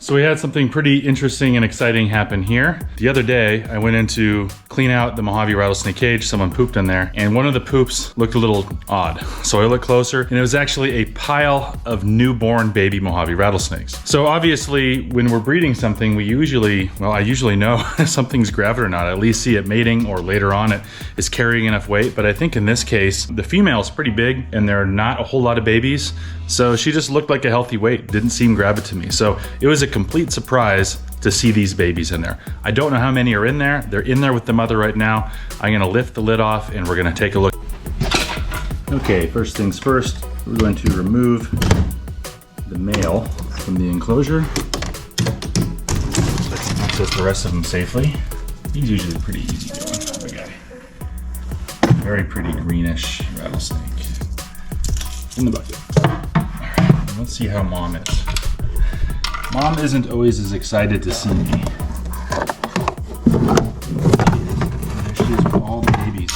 So we had something pretty interesting and exciting happen here. The other day, I went in to clean out the Mojave rattlesnake cage. Someone pooped in there, and one of the poops looked a little odd. So I looked closer, and it was actually a pile of newborn baby Mojave rattlesnakes. So obviously, when we're breeding something, I usually know if something's gravid or not. I at least see it mating, or later on it is carrying enough weight. But I think in this case, the female is pretty big, and there are not a whole lot of babies. So she just looked like a healthy weight. Didn't seem gravid to me. So it was a complete surprise to see these babies in there. I don't know how many are in there. They're in there with the mother right now. I'm gonna lift the lid off and we're gonna take a look. Okay, first things first, we're going to remove the male from the enclosure so I can access the rest of them safely. He's usually pretty easy going. Okay. Very pretty greenish rattlesnake in the bucket. Let's see how mom is. Mom isn't always as excited to see me. There she is with all the babies.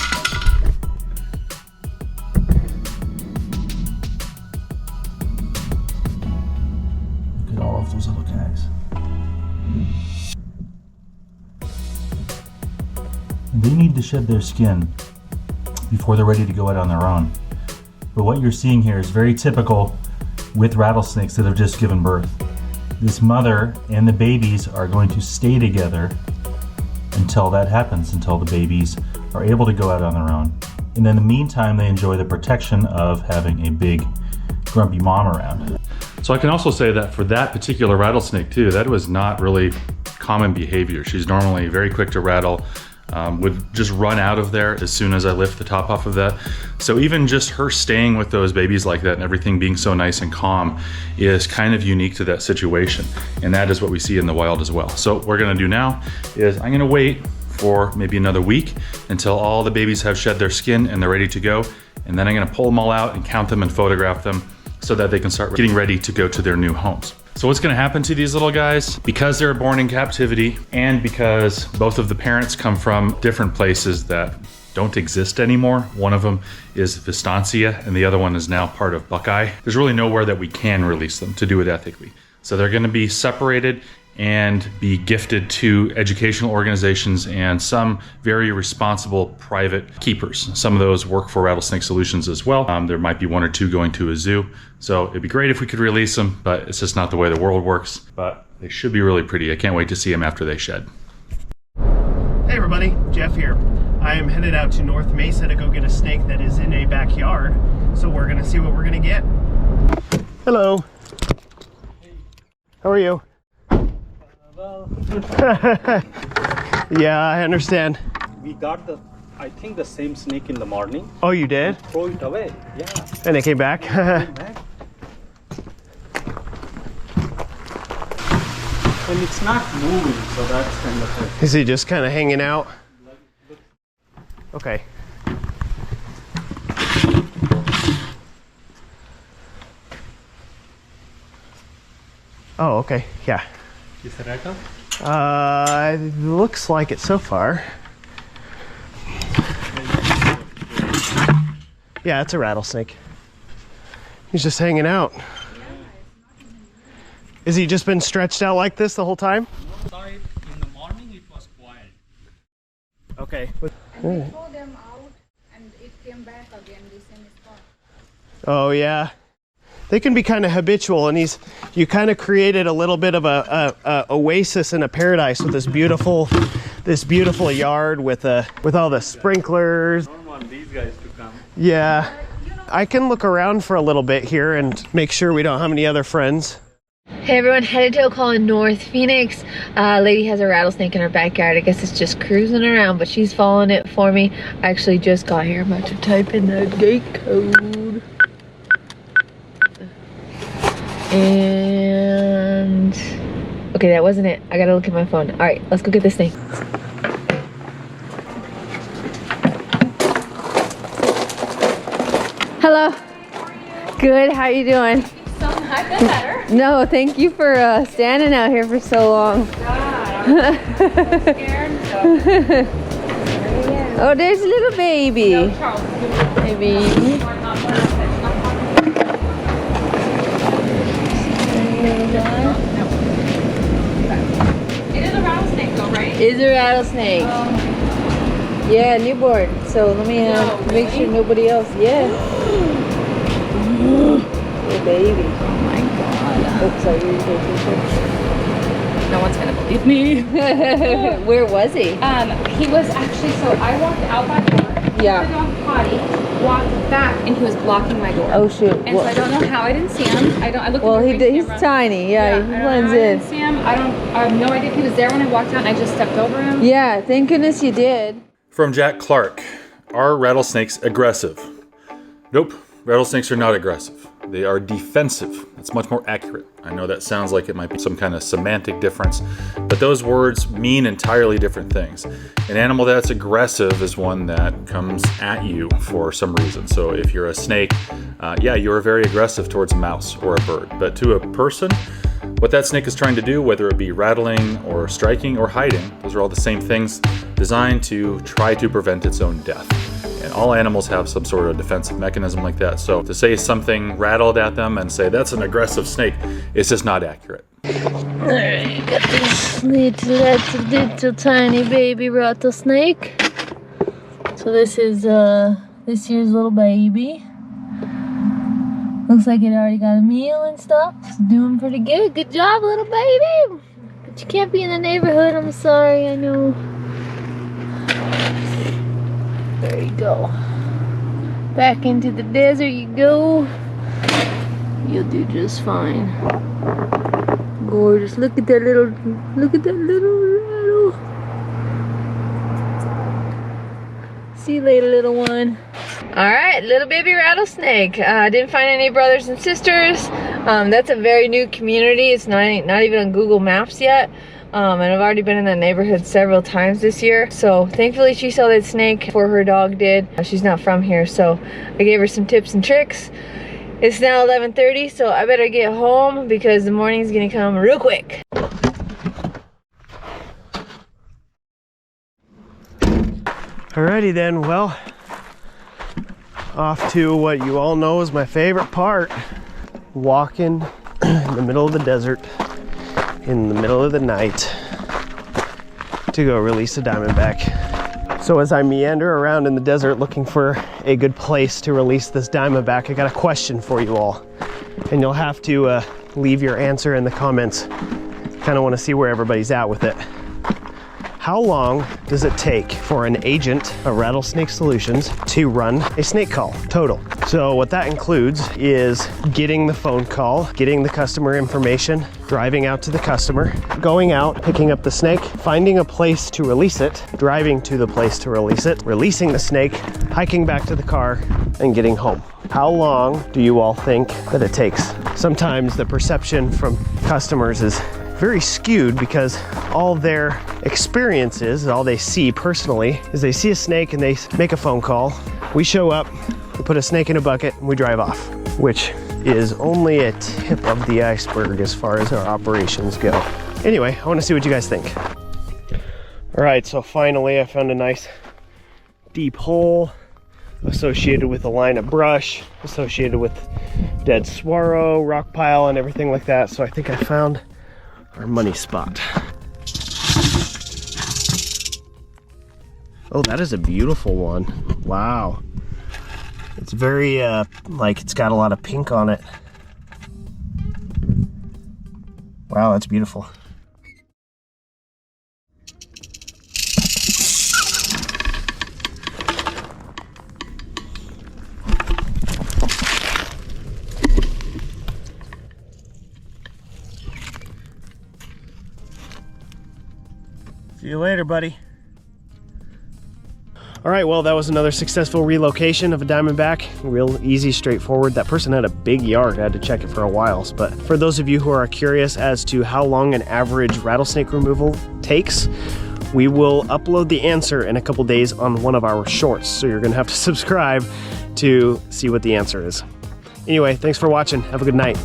Look at all of those little guys. They need to shed their skin before they're ready to go out on their own. But what you're seeing here is very typical with rattlesnakes that have just given birth. This mother and the babies are going to stay together until that happens, until the babies are able to go out on their own. And in the meantime, they enjoy the protection of having a big, grumpy mom around. So I can also say that for that particular rattlesnake too, that was not really common behavior. She's normally very quick to rattle. Would just run out of there as soon as I lift the top off of that. So even just her staying with those babies like that and everything being so nice and calm is kind of unique to that situation. And that is what we see in the wild as well. So what we're gonna do now is I'm gonna wait for maybe another week until all the babies have shed their skin and they're ready to go. And then I'm gonna pull them all out and count them and photograph them so that they can start getting ready to go to their new homes. So what's gonna happen to these little guys, because they're born in captivity and because both of the parents come from different places that don't exist anymore. One of them is Vistancia and the other one is now part of Buckeye. There's really nowhere that we can release them to do it ethically. So they're gonna be separated and be gifted to educational organizations and some very responsible private keepers. Some of those work for Rattlesnake Solutions as well. There might be one or two going to a zoo. So it'd be great if we could release them, but it's just not the way the world works. But they should be really pretty. I can't wait to see them after they shed. Hey everybody, Jeff here. I am headed out to North Mesa to go get a snake that is in a backyard. So we're gonna see what we're gonna get. Hello. How are you? Yeah, I understand. We got I think the same snake in the morning. Oh, you did? Throw it away, yeah. And it came back? And it's not moving, so that's kind of it. Is he just kind of hanging out? Okay. Oh, okay, yeah. Is it rattle? It looks like it so far. Yeah, it's a rattlesnake. He's just hanging out. Has he just been stretched out like this the whole time? No, sorry. In the morning it was quiet. Okay. And we throw them out and it came back again, the same spot. Oh yeah. They can be kind of habitual, and you kind of created a little bit of a oasis in a paradise with this beautiful yard with all the sprinklers. I don't want these guys to come. Yeah. I can look around for a little bit here and make sure we don't have any other friends. Hey everyone, headed to a call in North Phoenix. Lady has a rattlesnake in her backyard. I guess it's just cruising around, but she's following it for me. I actually just got here. I'm about to type in the gate code. And okay, that wasn't it. I gotta look at my phone. All right, let's go get this thing. Hello. Good. How you doing? I've been better. No, thank you for standing out here for so long. God, I'm scared. So. Oh, there's a little baby. No, Charles. Hey, baby. is a rattlesnake. Yeah, newborn. So let me make sure nobody else. Yeah. Little baby. Oh my god. Oops, sorry, you take a picture. No one's gonna believe me. Where was he? He was actually, so I walked out that door. Yeah. The dog potty, walked back, and he was blocking my door. Oh shoot. And so I don't know how I didn't see him. I looked. Well, at the he's camera. tiny. Yeah, he I don't know blends how I in. didn't see him. I have no idea if he was there when I walked out, and I just stepped over him. Yeah, thank goodness you did. From Jack Clark, are rattlesnakes aggressive? Nope, rattlesnakes are not aggressive. They are defensive. That's much more accurate. I know that sounds like it might be some kind of semantic difference, but those words mean entirely different things. An animal that's aggressive is one that comes at you for some reason. So if you're a snake, yeah, you're very aggressive towards a mouse or a bird. But to a person, what that snake is trying to do, whether it be rattling or striking or hiding, those are all the same things designed to try to prevent its own death. And all animals have some sort of defensive mechanism like that. So to say something rattled at them and say that's an aggressive snake, it's just not accurate. Alright, got this little tiny baby rattlesnake. So this is this year's little baby. Looks like it already got a meal and stuff. It's doing pretty good. Good job, little baby. But you can't be in the neighborhood. I'm sorry, I know. There you go. Back into the desert you go. You'll do just fine. Gorgeous. Look at that little rattle. See you later, little one. Alright, little baby rattlesnake. Didn't find any brothers and sisters. That's a very new community. It's not even on Google Maps yet. And I've already been in that neighborhood several times this year. So thankfully she saw that snake before her dog did. She's not from here, so I gave her some tips and tricks. It's now 11:30, so I better get home because the morning's gonna come real quick. Alrighty then, well, off to what you all know is my favorite part. Walking in the middle of the desert, in the middle of the night, to go release a diamondback. So as I meander around in the desert looking for a good place to release this diamondback, I got a question for you all. And you'll have to leave your answer in the comments. Kind of want to see where everybody's at with it. How long does it take for an agent of Rattlesnake Solutions to run a snake call total? So what that includes is getting the phone call, getting the customer information, driving out to the customer, going out, picking up the snake, finding a place to release it, driving to the place to release it, releasing the snake, hiking back to the car, and getting home. How long do you all think that it takes? Sometimes the perception from customers is very skewed because all their experiences, all they see personally, is they see a snake and they make a phone call. We show up, we put a snake in a bucket, and we drive off, which is only a tip of the iceberg as far as our operations go. Anyway, I want to see what you guys think. All right, so finally I found a nice deep hole associated with a line of brush, associated with dead swallow, rock pile, and everything like that. So I think I found our money spot. Oh, that is a beautiful one. Wow. It's very, like it's got a lot of pink on it. Wow, that's beautiful. See you later, buddy. All right, well, that was another successful relocation of a diamondback. Real easy, straightforward. That person had a big yard. I had to check it for a while. But for those of you who are curious as to how long an average rattlesnake removal takes, we will upload the answer in a couple days on one of our shorts. So you're gonna have to subscribe to see what the answer is. Anyway, thanks for watching. Have a good night.